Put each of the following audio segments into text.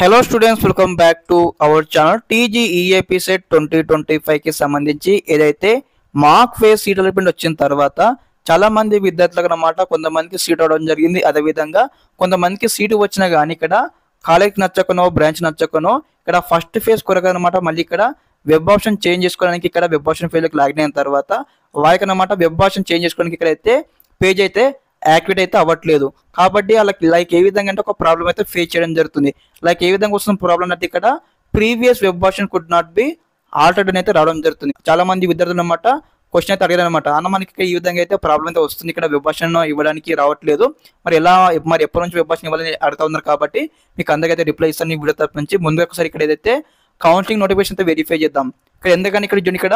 Hello students, welcome back to our channel. TGEAP CET 2025కి సంబంధించి ఏదైతే మార్క్ ఫేజ్ సీట్ అలాట్మెంట్ వచ్చిన తర్వాత చాలా మంది విద్యార్థులకు అన్నమాట కొంతమందికి సీట్ అవడం జరిగింది. అదేవిధంగా కొంతమందికి సీటు వచ్చినా కానీ ఇక్కడ కాలేజ్ నచ్చకనో బ్రాంచ్ నచ్చకనో ఇక్కడ ఫస్ట్ ఫేజ్ కొరకు అనమాట మళ్ళీ ఇక్కడ వెబ్ ఆప్షన్ చేంజ్ చేసుకోవడానికి ఇక్కడ వెబ్ ఆప్షన్ ఫేజ్లోకి లాగిన్ అయిన తర్వాత వారికి అనమాట వెబ్ ఆప్షన్ చేంజ్ చేసుకోవడానికి ఇక్కడైతే పేజ్ అయితే యాక్టివేట్ అయితే అవ్వట్లేదు. కాబట్టి వాళ్ళకి లైక్ ఏ విధంగా అంటే ఒక ప్రాబ్లం అయితే ఫేస్ చేయడం జరుగుతుంది. లైక్ ఏ విధంగా వస్తుంది ప్రాబ్లం అంటే ఇక్కడ previous web option could not be altered అయితే రావడం జరుగుతుంది. చాలా మంది విద్యార్థులు అనమాట క్వశ్చన్ అయితే అడిగారు అనమాట, అన్న మనకి ఈ విధంగా అయితే ప్రాబ్లం అయితే వస్తుంది, ఇక్కడ వెబ్ ఆప్షన్ ఇవ్వడానికి రావట్లేదు, మరి ఎప్పటి నుంచి వెబ్ ఆప్షన్ ఇవ్వాలని అడుగుతా ఉన్నారు. కాబట్టి మీకు అందరికైతే రిప్లై ఇస్తాను ఈ వీడియో తరపు నుంచి. ముందుగా ఒకసారి ఇక్కడ ఏదైతే కౌన్సిలింగ్ నోటిఫికేషన్ అయితే వెరిఫై చేద్దాం. ఇక్కడ ఎందుకని ఇక్కడ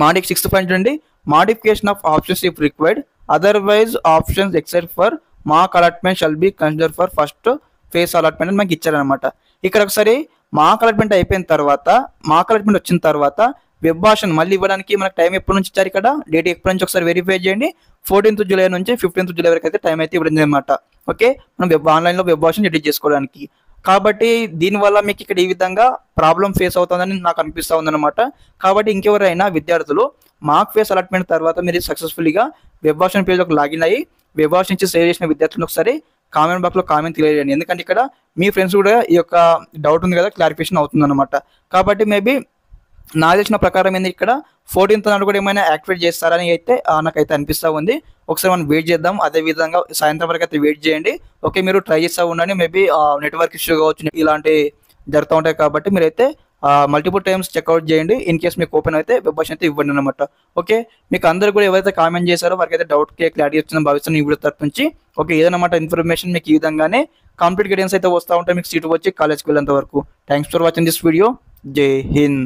మాడిక్ 6th పాయింట్ చూడండి, modification of options if required, otherwise options except for mark allotment shall be consider for first face allotment అని మనకి ఇచ్చారనమాట. ఇక్కడ ఒకసారి మార్క్ అలాట్మెంట్ అయిపోయిన తర్వాత మార్క్ అలాట్మెంట్ వచ్చిన తర్వాత వెబ్ ఆప్షన్ మళ్ళీ ఇవ్వడానికి మనకు టైం ఎప్పటి నుంచి ఇచ్చారు, ఇక్కడ డేట్ ఎప్పటి నుంచి ఒకసారి వెరిఫై చేయండి. 14th జూలై నుంచి 15th జూలై వరకు అయితే టైం అయితే ఇవ్వడం అనమాట. ఓకే, మనం ఆన్లైన్లో వెబ్ ఆప్షన్ ఎడిట్ చేసుకోవడానికి. కాబట్టి దీనివల్ల మీకు ఇక్కడ ఈ విధంగా ప్రాబ్లం ఫేస్ అవుతుందని నాకు అనిపిస్తూ ఉందన్నమాట. కాబట్టి ఇంకెవరైనా విద్యార్థులు మార్క్ ఫేస్ అలాట్మెంట్ తర్వాత మీరు సక్సెస్ఫుల్గా వెబ్ ఆప్షన్ పేజ్లోకి లాగిన్ అయ్యి వెబ్ ఆప్షన్ నుంచి సేవ్ చేసిన విద్యార్థులను ఒకసారి కామెంట్ బాక్స్లో కామెంట్ తెలియజేయండి. ఎందుకంటే ఇక్కడ మీ ఫ్రెండ్స్ కూడా ఈ యొక్క డౌట్ ఉంది కదా క్లారిఫికేషన్ అవుతుందన్నమాట. కాబట్టి మేబీ నాకు తెలిసిన ప్రకారం ఏంది ఇక్కడ 14th నాడు కూడా ఏమైనా యాక్టివేట్ చేస్తారని అయితే నాకైతే అనిపిస్తూ ఉంది. ఒకసారి మనం వెయిట్ చేద్దాం. అదేవిధంగా సాయంత్రం వరకు అయితే వెయిట్ చేయండి. ఓకే, మీరు ట్రై చేస్తూ ఉండండి. మేబీ నెట్వర్క్ ఇష్యూ కావచ్చు, ఇలాంటి జరుగుతూ ఉంటాయి. కాబట్టి మీరైతే మల్టిపుల్ టైమ్స్ చెక్అవుట్ చేయండి. ఇన్ కేస్ మీకు ఓపెన్ అయితే వెబ్ ఆప్షన్ అయితే ఇవ్వండి అనమాట. ఓకే, మీకు అందరూ కూడా ఎవరైతే కామెంట్ చేశారో వారికి అయితే డౌట్కి క్లారిటీ వచ్చిందని భావిస్తున్నాను ఈ వీడియో తరపు నుంచి. ఓకే, ఏదన్నమాట ఇన్ఫర్మేషన్ మీకు ఈ విధంగానే కంప్లీట్ గైడెన్స్ అయితే వస్తూ ఉంటాయి మీకు సీటు వచ్చి కాలేజ్కి వెళ్ళేంత వరకు. Thanks for watching this video. జై హింద్.